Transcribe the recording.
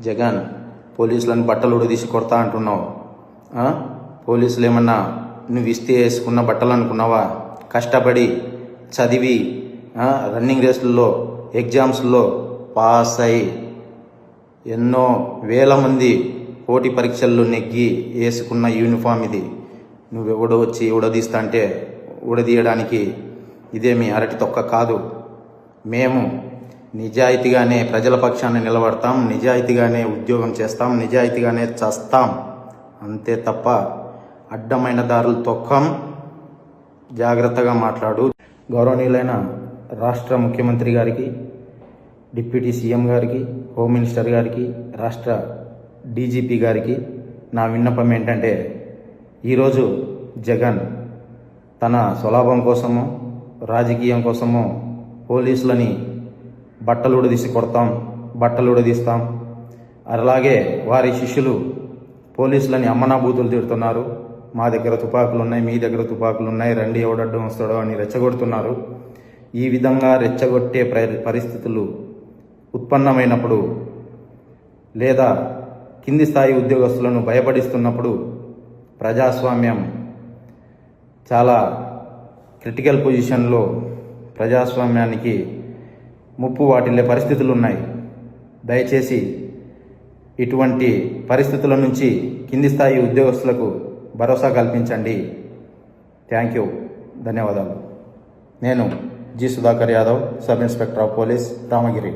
జగన్, పోలీసులను బట్టలు ఉడదీసి కొడతా అంటున్నావు. పోలీసులు ఏమన్నా నువ్వు ఇస్తే వేసుకున్న బట్టలు అనుకున్నావా? కష్టపడి చదివి రన్నింగ్ రేసుల్లో ఎగ్జామ్స్లో పాస్ అయి ఎన్నో వేల మంది పోటీ పరీక్షల్లో నెగ్గి వేసుకున్న యూనిఫామ్ ఇది. నువ్వెవడో వచ్చి ఉడదీస్తా అంటే ఉడదీయడానికి ఇదేమి అరటి తొక్క కాదు. మేము నిజాయితీగానే ప్రజల పక్షాన్ని నిలబడతాం, నిజాయితీగానే ఉద్యోగం చేస్తాం, నిజాయితీగానే చస్తాం. అంతే తప్ప అడ్డమైన దారులు తొక్కం. జాగ్రత్తగా మాట్లాడు. గౌరవనీయులైన రాష్ట్ర ముఖ్యమంత్రి గారికి, డిప్యూటీ సీఎం గారికి, హోమ్ మినిస్టర్ గారికి, రాష్ట్ర డీజీపీ గారికి నా విన్నపం ఏంటంటే, ఈరోజు జగన్ తన స్వలాభం కోసమో రాజకీయం కోసమో పోలీసులని బట్టలు ఉడదీసి కొడతాం, బట్టలు ఉడదీస్తాం, అలాగే వారి శిష్యులు పోలీసులని అమ్మనాబూతులు తిడుతున్నారు. మా దగ్గర తుపాకులు ఉన్నాయి, మీ దగ్గర తుపాకులు ఉన్నాయి, రండి ఎవడడ్డం వస్తాడో అని రెచ్చగొడుతున్నారు. ఈ విధంగా రెచ్చగొట్టే పరిస్థితులు ఉత్పన్నమైనప్పుడు లేదా కింది స్థాయి ఉద్యోగస్తులను భయపడిస్తున్నప్పుడు ప్రజాస్వామ్యం చాలా క్రిటికల్ పొజిషన్లో ప్రజాస్వామ్యానికి ముప్పు వాటిల్లే పరిస్థితులు ఉన్నాయి. దయచేసి ఇటువంటి పరిస్థితుల నుంచి కింది స్థాయి ఉద్యోగస్తులకు భరోసా కల్పించండి. థ్యాంక్ యూ, ధన్యవాదాలు. నేను G. Sudhakar Yadav, sub inspector of police, Ramagiri.